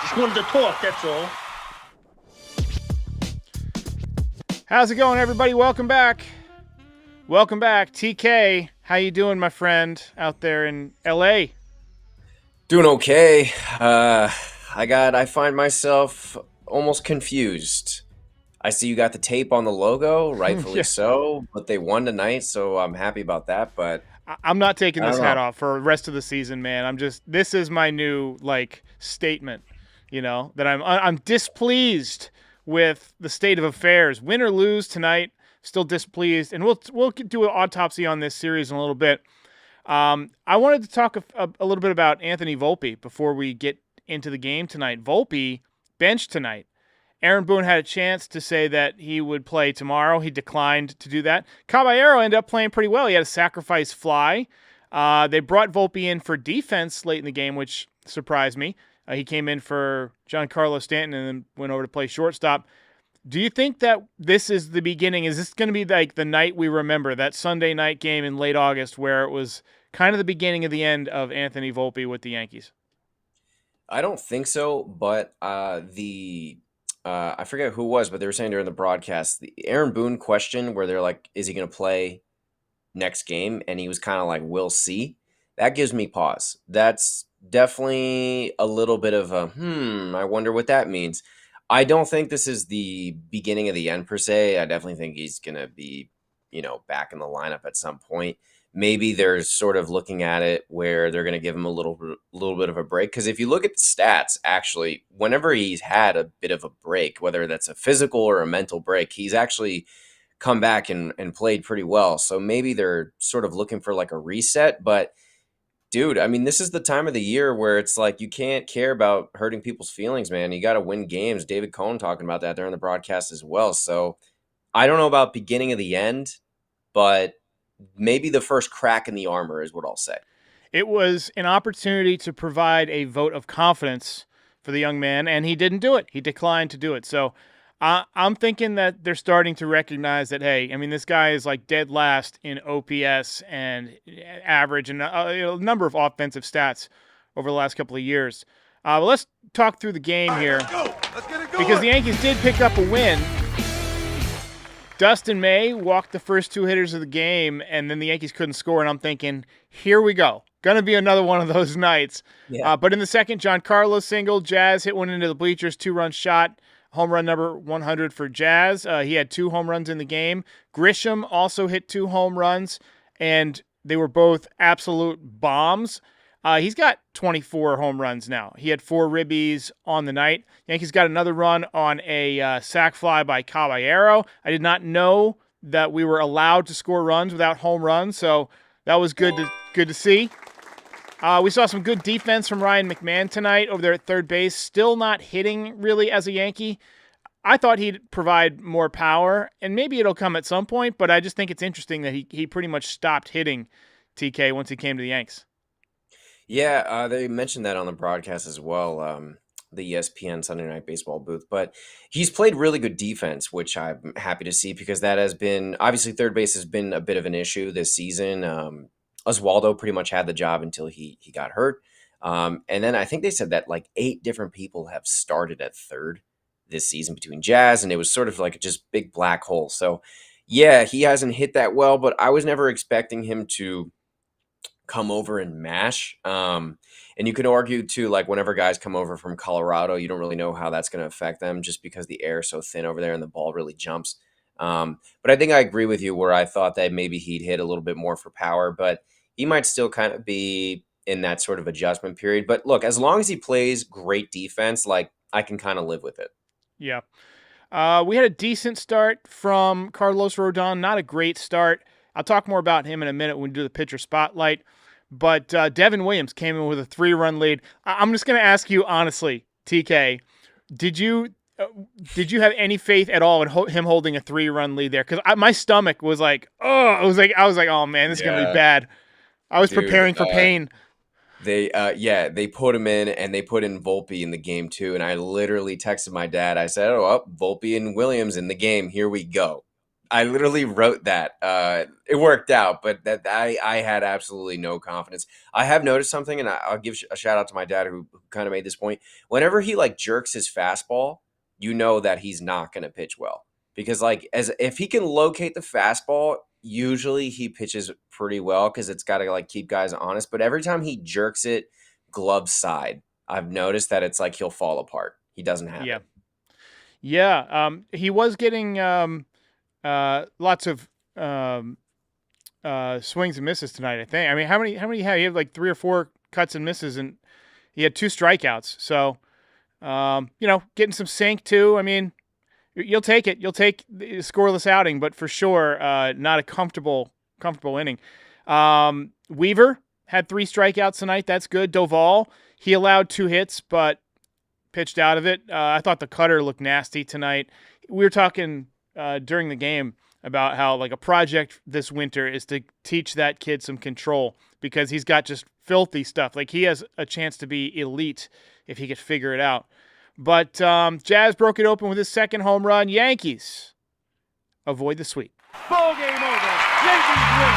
Just wanted to talk, that's all. How's it going, everybody? Welcome back. Welcome back. TK, how you doing, my friend, out there in LA? Doing okay. I find myself almost confused. I see you got the tape on the logo, rightfully Yeah. so, but they won tonight, so I'm happy about that. But I'm not taking I this don't hat know. off for the rest of the season, man. This is my new, statement, that I'm displeased with the state of affairs. Win or lose tonight, still displeased. And we'll do an autopsy on this series in a little bit. I wanted to talk a little bit about Anthony Volpe before we get into the game tonight. Volpe benched tonight. Aaron Boone had a chance to say that he would play tomorrow. He declined to do that. Caballero ended up playing pretty well. He had a sacrifice fly. They brought Volpe in for defense late in the game, which surprised me. He came in for Giancarlo Stanton and then went over to play shortstop. Do you think that this is the beginning? Is this going to be like the night we remember, that Sunday night game in late August where it was kind of the beginning of the end of Anthony Volpe with the Yankees? I don't think so, but I forget who it was, but they were saying during the broadcast, the Aaron Boone question where they're like, is he going to play next game? And he was kind of like, we'll see. That gives me pause. That's definitely a little bit of a, I wonder what that means. I don't think this is the beginning of the end per se. I definitely think he's going to be, back in the lineup at some point. Maybe they're sort of looking at it where they're going to give him a little bit of a break. Because if you look at the stats, actually, whenever he's had a bit of a break, whether that's a physical or a mental break, he's actually come back and played pretty well. So maybe they're sort of looking for like a reset. But dude, I mean, this is the time of the year where it's like you can't care about hurting people's feelings, man. You got to win games. David Cohn talking about that during the broadcast as well. So I don't know about beginning of the end, but maybe the first crack in the armor is what I'll say. It was an opportunity to provide a vote of confidence for the young man, and he didn't do it. He declined to do it. So I'm thinking that they're starting to recognize that, hey, I mean, this guy is like dead last in OPS and average and a number of offensive stats over the last couple of years. But let's talk through the game here because the Yankees did pick up a win. Dustin May walked the first two hitters of the game, and then the Yankees couldn't score, and I'm thinking, here we go. Going to be another one of those nights. Yeah. But in the second, Giancarlo single, Jazz hit one into the bleachers, two-run shot, home run number 100 for Jazz. He had 2 home runs in the game. Grisham also hit 2 home runs, and they were both absolute bombs. He's got 24 home runs now. He had 4 ribbies on the night. Yankees got another run on a sac fly by Caballero. I did not know that we were allowed to score runs without home runs, so that was good to see. We saw some good defense from Ryan McMahon tonight over there at third base. Still not hitting really as a Yankee. I thought he'd provide more power, and maybe it'll come at some point, but I just think it's interesting that he pretty much stopped hitting TK once he came to the Yanks. Yeah, they mentioned that on the broadcast as well, the ESPN Sunday Night Baseball booth. But he's played really good defense, which I'm happy to see because that has been obviously third base has been a bit of an issue this season. Oswaldo pretty much had the job until he got hurt, and then I think they said that like 8 different people have started at third this season between Jazz, and it was sort of like just big black hole. So yeah, he hasn't hit that well, but I was never expecting him to come over and mash. And you could argue too, like whenever guys come over from Colorado, you don't really know how that's going to affect them just because the air is so thin over there and the ball really jumps. But I think I agree with you where I thought that maybe he'd hit a little bit more for power, but he might still kind of be in that sort of adjustment period. But look, as long as he plays great defense, like I can kind of live with it. Yeah. We had a decent start from Carlos Rodon, not a great start. I'll talk more about him in a minute when we do the pitcher spotlight. But Devin Williams came in with a 3-run lead. I'm just going to ask you honestly, TK, did you have any faith at all in him holding a 3-run lead there? Because my stomach was like, oh, I was like, oh man, this is going to be bad. I was preparing for pain. They put him in, and they put in Volpe in the game too. And I literally texted my dad. I said, Volpe and Williams in the game. Here we go. I literally wrote that. It worked out, but that I had absolutely no confidence. I have noticed something, and I'll give a shout out to my dad who kind of made this point. Whenever he like jerks his fastball, you know that he's not going to pitch well because like as if he can locate the fastball, usually he pitches pretty well because it's got to like keep guys honest. But every time he jerks it glove side, I've noticed that it's like he'll fall apart. He doesn't have Yeah. it. Yeah. He was getting lots of swings and misses tonight, I think. I mean, how many had he? Had like 3 or 4 cuts and misses, and he had 2 strikeouts. So, getting some sink too. I mean, you'll take it. You'll take the scoreless outing, but for sure, not a comfortable inning. Weaver had 3 strikeouts tonight. That's good. Doval, he allowed 2 hits, but pitched out of it. I thought the cutter looked nasty tonight. We were talking during the game about how like a project this winter is to teach that kid some control because he's got just filthy stuff. Like he has a chance to be elite if he could figure it out. But Jazz broke it open with his second home run. Yankees avoid the sweep. Ball game over. Yankees win.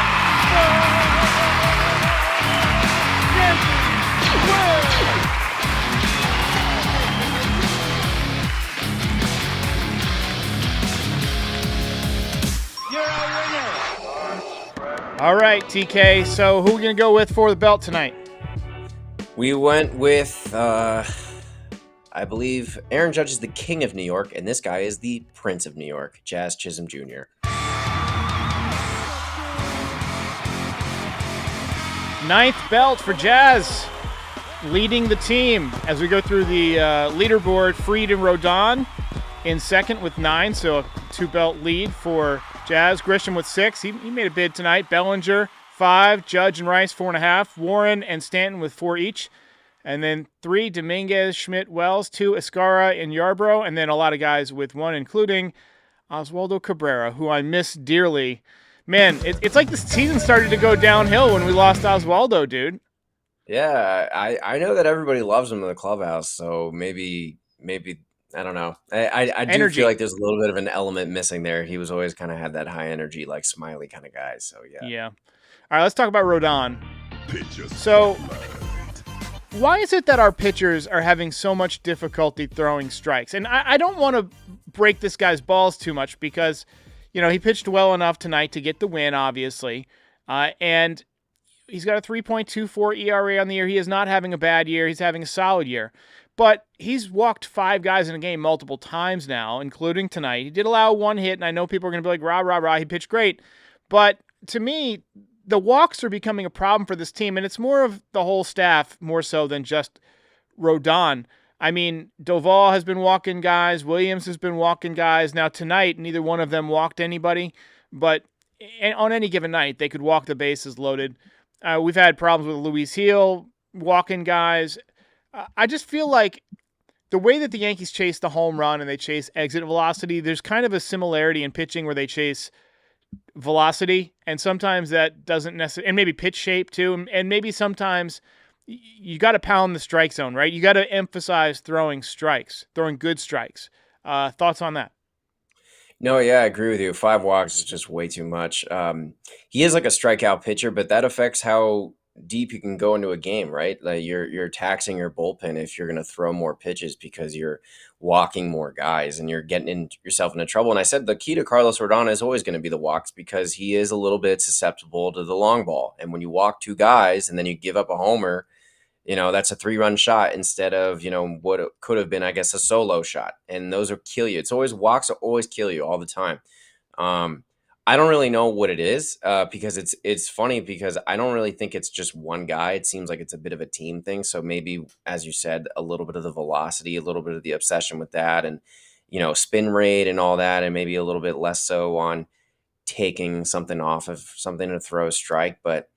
Yankees win. You're our winner. All right, TK. So who are we going to go with for the belt tonight? We went with, I believe, Aaron Judge is the king of New York, and this guy is the prince of New York, Jazz Chisholm Jr. Ninth belt for Jazz, leading the team as we go through the leaderboard. Fried and Rodon in second with 9, so a 2-belt lead for Jazz. Grisham with 6. He made a bid tonight. Bellinger 5. Judge and Rice 4.5. Warren and Stanton with 4 each. And then 3, Dominguez, Schmidt, Wells. 2, Escara and Yarbrough. And then a lot of guys with 1, including Oswaldo Cabrera, who I miss dearly. Man, it's like the season started to go downhill when we lost Oswaldo, dude. Yeah, I know that everybody loves him in the clubhouse, so maybe I don't know. I do Energy. feel like there's a little bit of an element missing there. He was always kind of had that high energy, like smiley kind of guy. So yeah. Yeah. All right, let's talk about Rodon. So, why is it that our pitchers are having so much difficulty throwing strikes? And I don't want to break this guy's balls too much because, he pitched well enough tonight to get the win, obviously. And he's got a 3.24 ERA on the year. He is not having a bad year. He's having a solid year. But he's walked 5 guys in a game multiple times now, including tonight. He did allow 1 hit, and I know people are going to be like, rah, rah, rah, he pitched great. But to me, the walks are becoming a problem for this team, and it's more of the whole staff more so than just Rodon. I mean, Doval has been walking guys. Williams has been walking guys. Now tonight, neither one of them walked anybody, but on any given night, they could walk the bases loaded. We've had problems with Luis Heel walking guys. I just feel like the way that the Yankees chase the home run and they chase exit velocity, there's kind of a similarity in pitching where they chase velocity, and sometimes that doesn't necessarily, and maybe pitch shape too, and maybe sometimes you got to pound the strike zone, right? You got to emphasize throwing good strikes. Thoughts on that? No, yeah, I agree with you. 5 walks is just way too much. He is like a strikeout pitcher, but that affects how deep you can go into a game, right? Like you're taxing your bullpen if you're going to throw more pitches because you're walking more guys and you're getting yourself into trouble. And I said the key to Carlos Rodon is always going to be the walks because he is a little bit susceptible to the long ball. And when you walk 2 guys and then you give up a homer, that's a 3-run shot instead of, what it could have been, I guess, a solo shot. And those will kill you. It's always walks will always kill you all the time. I don't really know what it is because it's funny because I don't really think it's just one guy. It seems like it's a bit of a team thing. So maybe, as you said, a little bit of the velocity, a little bit of the obsession with that and, spin rate and all that, and maybe a little bit less so on taking something off of something to throw a strike. But,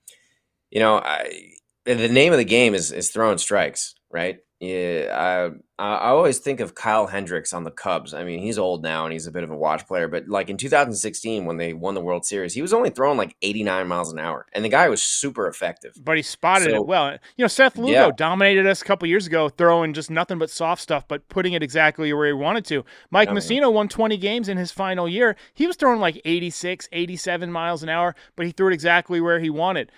the name of the game is throwing strikes, right? Yeah, I always think of Kyle Hendricks on the Cubs. I mean, he's old now and he's a bit of a watch player, but like in 2016 when they won the World Series, he was only throwing like 89 miles an hour, and the guy was super effective. But he spotted it So well. Seth yeah, Lugo dominated us a couple years ago, throwing just nothing but soft stuff, but putting it exactly where he wanted to. Mike I mean, Mussina won 20 games in his final year. He was throwing like 86, 87 miles an hour, but he threw it exactly where he wanted.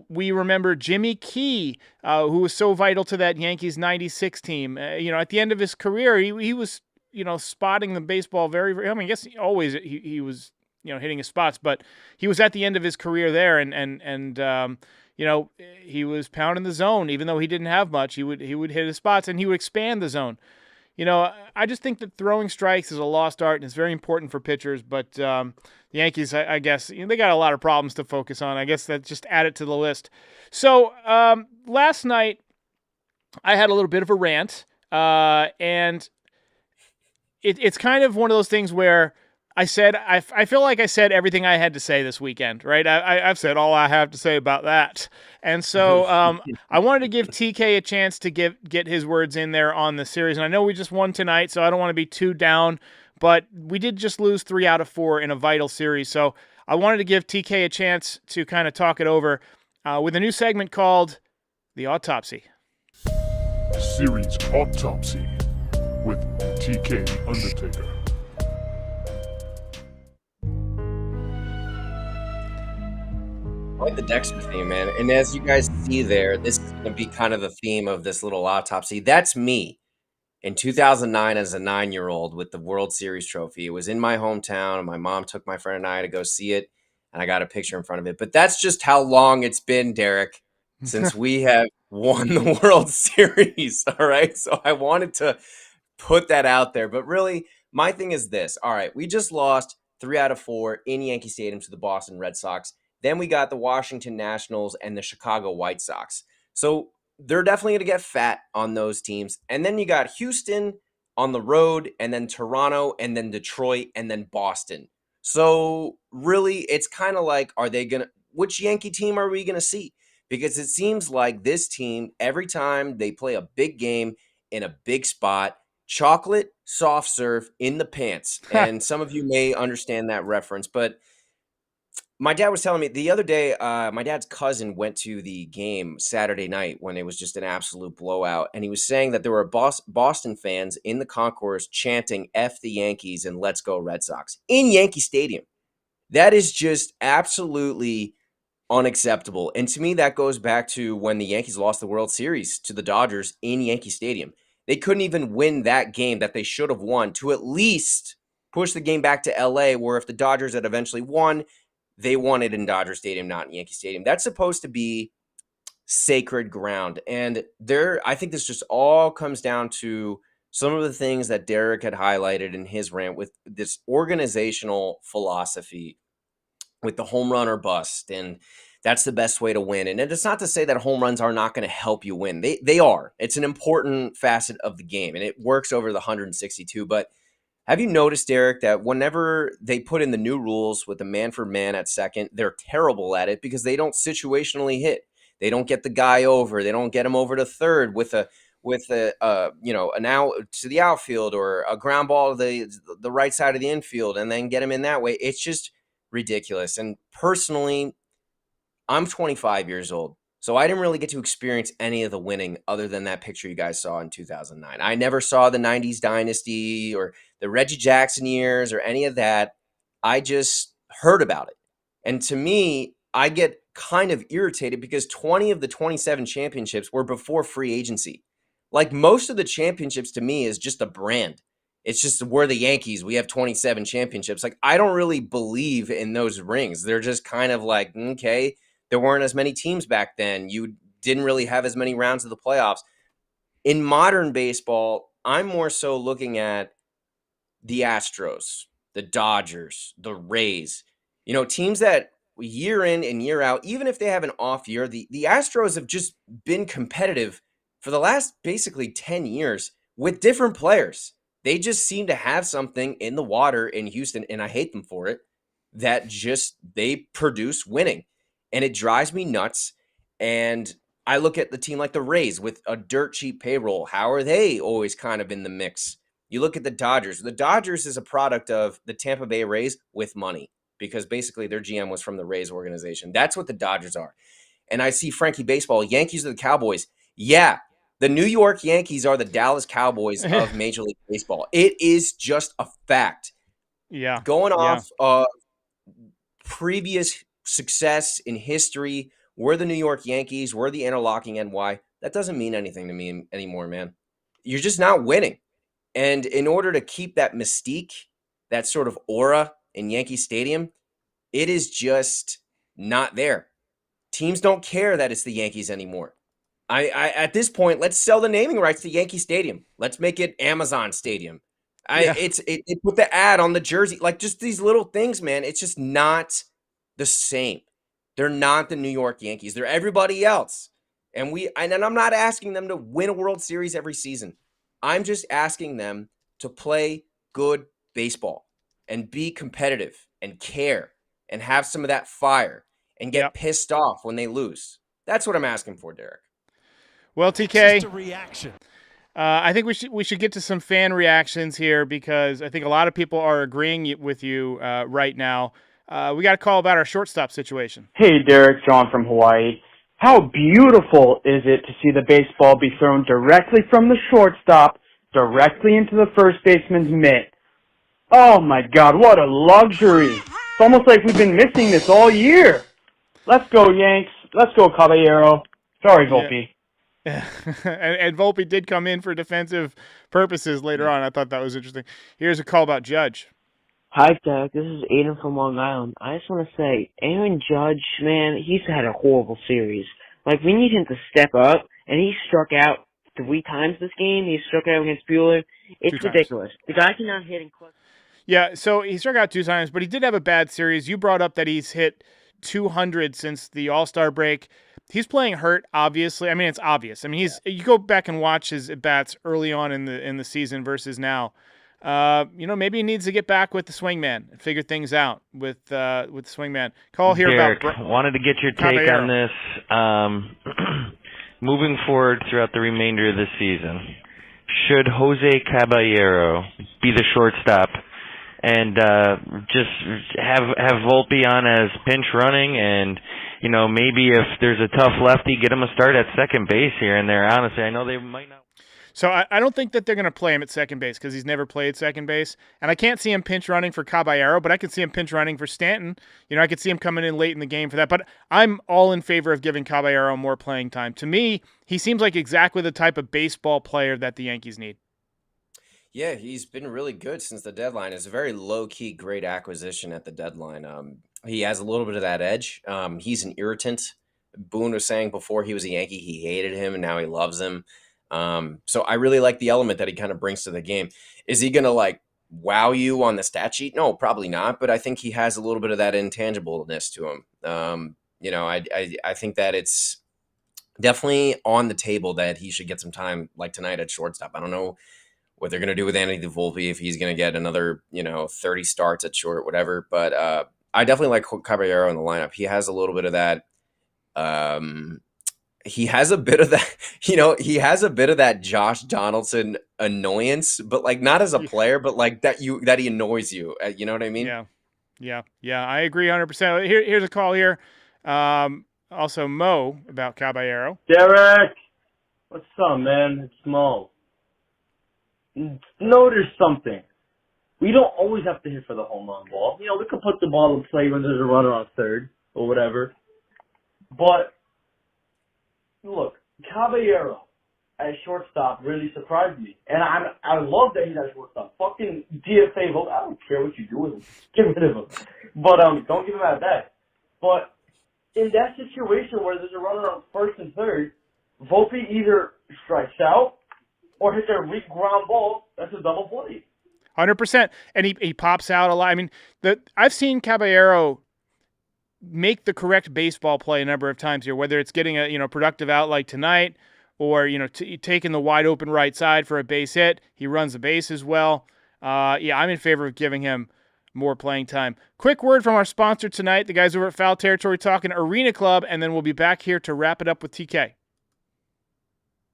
We remember Jimmy Key, who was so vital to that Yankees '96 team. At the end of his career, he was, spotting the baseball very, very. I mean, I guess always he was, hitting his spots, but he was at the end of his career there, and he was pounding the zone, even though he didn't have much. He would hit his spots and he would expand the zone. I just think that throwing strikes is a lost art and it's very important for pitchers. But the Yankees, I guess, they got a lot of problems to focus on. I guess that just add it to the list. So last night I had a little bit of a rant, and it's kind of one of those things where I feel like I said everything I had to say this weekend, right? I've said all I have to say about that. And so I wanted to give TK a chance to get his words in there on the series. And I know we just won tonight, so I don't want to be too down, but we did just lose 3 out of 4 in a vital series. So I wanted to give TK a chance to kind of talk it over with a new segment called The Autopsy. Series Autopsy with TK the Undertaker. I like the Dexter theme, man. And as you guys see there, this is going to be kind of the theme of this little autopsy. That's me in 2009 as a 9-year-old with the World Series trophy. It was in my hometown, and my mom took my friend and I to go see it, and I got a picture in front of it. But that's just how long it's been, Derek, since we have won the World Series. All right. So I wanted to put that out there. But really, my thing is this. All right. We just lost 3 out of 4 in Yankee Stadium to the Boston Red Sox. Then we got the Washington Nationals and the Chicago White Sox. So they're definitely going to get fat on those teams. And then you got Houston on the road, and then Toronto, and then Detroit, and then Boston. So really, it's kind of like, which Yankee team are we going to see? Because it seems like this team, every time they play a big game in a big spot, chocolate soft serve in the pants. And some of you may understand that reference, but my dad was telling me the other day, my dad's cousin went to the game Saturday night when it was just an absolute blowout. And he was saying that there were Boston fans in the concourse chanting F the Yankees and let's go Red Sox in Yankee Stadium. That is just absolutely unacceptable. And to me, that goes back to when the Yankees lost the World Series to the Dodgers in Yankee Stadium. They couldn't even win that game that they should have won to at least push the game back to LA, where if the Dodgers had eventually won, they won it in Dodger Stadium, not in Yankee Stadium. That's supposed to be sacred ground. And I think this just all comes down to some of the things that Derek had highlighted in his rant with this organizational philosophy with the home run or bust. And that's the best way to win. And it's not to say that home runs are not going to help you win. They are. It's an important facet of the game, and it works over the 162. But have you noticed, Derek, that whenever they put in the new rules with the man for man at second, they're terrible at it because they don't situationally hit. They don't get the guy over. They don't get him over to third with an out to the outfield or a ground ball to the right side of the infield and then get him in that way. It's just ridiculous. And personally, I'm 25 years old, so I didn't really get to experience any of the winning other than that picture you guys saw in 2009. I never saw the 90s dynasty or the Reggie Jackson years or any of that. I just heard about it. And to me, I get kind of irritated because 20 of the 27 championships were before free agency. Like most of the championships to me is just a brand. It's just we're the Yankees. We have 27 championships. Like I don't really believe in those rings. They're just kind of like, okay, there weren't as many teams back then. You didn't really have as many rounds of the playoffs. In modern baseball, I'm more so looking at the Astros, the Dodgers, the Rays, teams that year in and year out, even if they have an off year, the Astros have just been competitive for the last basically 10 years with different players. They just seem to have something in the water in Houston, and I hate them for it, that just they produce winning. And it drives me nuts. And I look at the team like the Rays with a dirt cheap payroll. How are they always kind of in the mix? You look at the Dodgers. The Dodgers is a product of the Tampa Bay Rays with money because basically their GM was from the Rays organization. That's what the Dodgers are. And I see Frankie Baseball, Yankees are the Cowboys. Yeah, the New York Yankees are the Dallas Cowboys of Major League Baseball. It is just a fact. Yeah. Going off previous success in history, we're the New York Yankees, we're the interlocking NY. That doesn't mean anything to me anymore, man. You're just not winning. And in order to keep that mystique, that sort of aura in Yankee Stadium, it is just not there. Teams don't care that it's the Yankees anymore. I at this point, let's sell the naming rights to Yankee Stadium. Let's make it Amazon Stadium. It put the ad on the jersey, like just these little things, man. It's just not the same. They're not the New York Yankees. They're everybody else. And I'm not asking them to win a World Series every season. I'm just asking them to play good baseball and be competitive and care and have some of that fire and get pissed off when they lose. That's what I'm asking for, Derek. Well, TK, Just a reaction. I think we should get to some fan reactions here because I think a lot of people are agreeing with you right now. We got a call about our shortstop situation. Hey, Derek, John from Hawaii. How beautiful is it to see the baseball be thrown directly from the shortstop directly into the first baseman's mitt? Oh my God, what a luxury. It's almost like we've been missing this all year. Let's go, Yanks. Let's go, Caballero. Sorry, Volpe. Yeah. and Volpe did come in for defensive purposes later on. I thought that was interesting. Here's a call about Judge. Hi, Doug. This is Aiden from Long Island. I just want to say, Aaron Judge, man, he's had a horrible series. Like, we need him to step up, and he struck out 3 times this game. He struck out against Bueller. It's ridiculous. The guy cannot hit in clutch. Yeah, so he struck out 2 times, but he did have a bad series. You brought up that he's hit 200 since the All-Star break. He's playing hurt, obviously. I mean, it's obvious. I mean, you go back and watch his at-bats early on in the season versus now. Maybe he needs to get back with the swingman and figure things out with the swingman. Call here Derek, about wanted to get your take on this. Moving forward throughout the remainder of the season, should Jose Caballero be the shortstop and just have Volpe on as pinch running, and maybe if there's a tough lefty, get him a start at second base here and there? Honestly, I know they might not. So I don't think that they're going to play him at second base because he's never played second base. And I can't see him pinch running for Caballero, but I can see him pinch running for Stanton. I could see him coming in late in the game for that. But I'm all in favor of giving Caballero more playing time. To me, he seems like exactly the type of baseball player that the Yankees need. Yeah, he's been really good since the deadline. It's a very low-key, great acquisition at the deadline. He has a little bit of that edge. He's an irritant. Boone was saying before he was a Yankee, he hated him, and now he loves him. So I really like the element that he kind of brings to the game. Is he going to wow you on the stat sheet? No, probably not. But I think he has a little bit of that intangibleness to him. I think that it's definitely on the table that he should get some time like tonight at shortstop. I don't know what they're going to do with Anthony Volpe, if he's going to get another, 30 starts at short, whatever. But, I definitely like Caballero in the lineup. He has a little bit of that, he has a bit of that Josh Donaldson annoyance, but not as a player, but that he annoys you. You know what I mean? Yeah. I agree 100%. Here's a call here. Also Mo about Caballero. Derek, what's up, man? It's Mo. Notice something. We don't always have to hit for the home run ball. We can put the ball in play when there's a runner on third or whatever. But look, Caballero at shortstop really surprised me. And I love that he's at shortstop. Fucking DFA vote. I don't care what you do with him. Get rid of him. But don't give him out of that. But in that situation where there's a runner on first and third, Volpe either strikes out or hits a weak ground ball. That's a double play. 100%. And he pops out a lot. I mean, I've seen Caballero make the correct baseball play a number of times here, whether it's getting a productive out like tonight or taking the wide open right side for a base hit. He runs the base as well. I'm in favor of giving him more playing time. Quick word from our sponsor tonight, the guys over at Foul Territory talking Arena Club, and then we'll be back here to wrap it up with TK.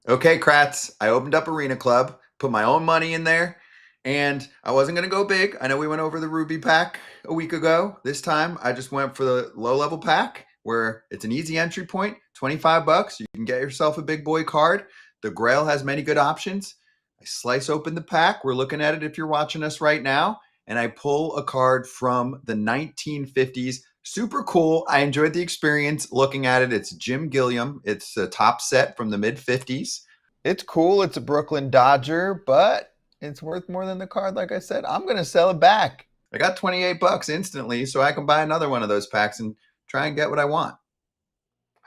Okay, Kratz, I opened up Arena Club, put my own money in there, and I wasn't going to go big. I know we went over the Ruby pack a week ago. This time, I just went for the low-level pack, where it's an easy entry point, $25. You can get yourself a big boy card. The Grail has many good options. I slice open the pack. We're looking at it if you're watching us right now, and I pull a card from the 1950s. Super cool. I enjoyed the experience looking at it. It's Jim Gilliam. It's a top set from the mid-50s. It's cool. It's a Brooklyn Dodger, but it's worth more than the card. Like I said, I'm going to sell it back. I got $28 instantly, so I can buy another one of those packs and try and get what I want.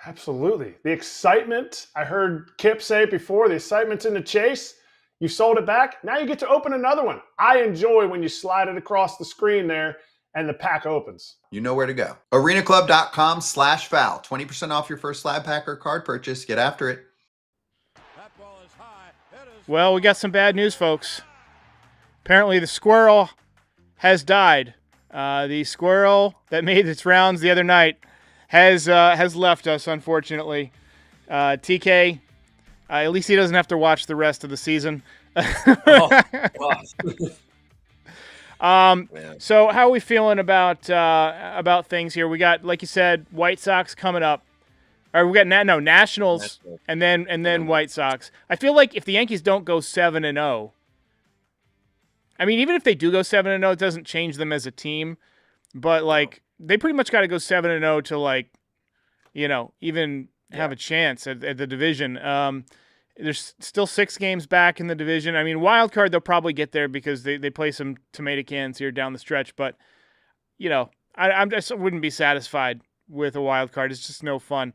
Absolutely. The excitement, I heard Kip say it before, the excitement's in the chase. You sold it back. Now you get to open another one. I enjoy when you slide it across the screen there and the pack opens. You know where to go. arenaclub.com/foul. 20% off your first slab pack or card purchase. Get after it. Well, we got some bad news, folks. Apparently the squirrel has died. The squirrel that made its rounds the other night has left us, unfortunately. TK, at least he doesn't have to watch the rest of the season. Oh, so how are we feeling about things here? We got, like you said, White Sox coming up. Or we got Nationals and then White Sox. I feel like if the Yankees don't go 7-0, I mean, even if they do go 7-0, it doesn't change them as a team. But like they pretty much got to go 7-0 to like, even have a chance at the division. There's still 6 games back in the division. I mean, wild card they'll probably get there because they play some tomato cans here down the stretch. But I just wouldn't be satisfied with a wild card. It's just no fun.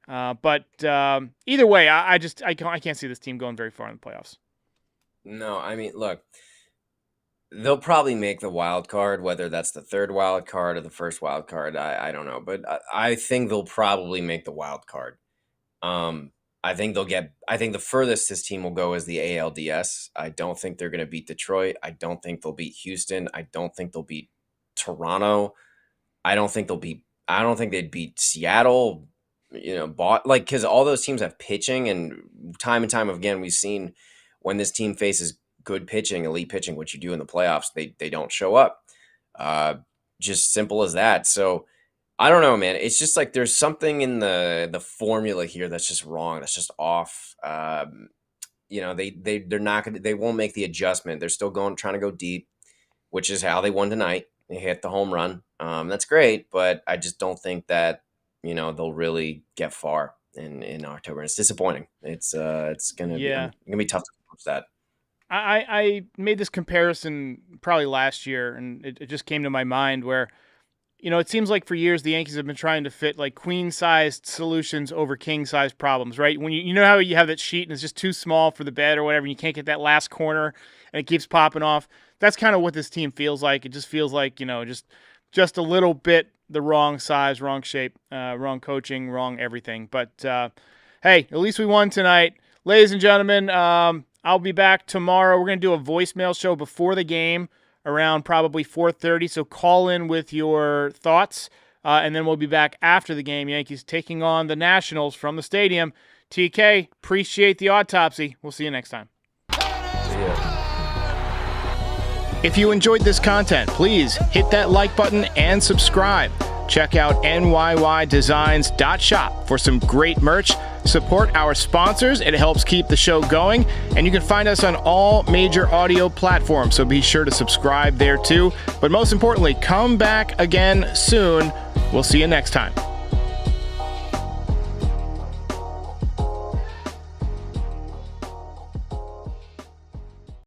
But either way, I can't see this team going very far in the playoffs. No, I mean, look, they'll probably make the wild card, whether that's the third wild card or the first wild card. I don't know, but I think they'll probably make the wild card. I think the furthest this team will go is the ALDS. I don't think they're going to beat Detroit. I don't think they'll beat Houston. I don't think they'll beat Toronto. I don't think they'd beat Seattle. Because all those teams have pitching, and time again, we've seen when this team faces good pitching, elite pitching, what you do in the playoffs, they don't show up. Just simple as that. So I don't know, man. It's just like there's something in the formula here that's just wrong. That's just off. They won't make the adjustment. They're still trying to go deep, which is how they won tonight. They hit the home run. That's great, but I just don't think that they'll really get far in October. It's disappointing. It's gonna be tough to approach that. I made this comparison probably last year, and it just came to my mind where, it seems like for years the Yankees have been trying to fit like queen-sized solutions over king-sized problems, right? When you know how you have that sheet and it's just too small for the bed or whatever, and you can't get that last corner and it keeps popping off. That's kind of what this team feels like. It just feels like, just a little bit the wrong size, wrong shape, wrong coaching, wrong everything. But hey, at least we won tonight. Ladies and gentlemen, I'll be back tomorrow. We're going to do a voicemail show before the game around probably 4:30. So call in with your thoughts, and then we'll be back after the game. Yankees taking on the Nationals from the stadium. TK, appreciate the autopsy. We'll see you next time. If you enjoyed this content, please hit that like button and subscribe. Check out NYYDesigns.shop for some great merch. Support our sponsors. It helps keep the show going. And you can find us on all major audio platforms, so be sure to subscribe there too. But most importantly, come back again soon. We'll see you next time.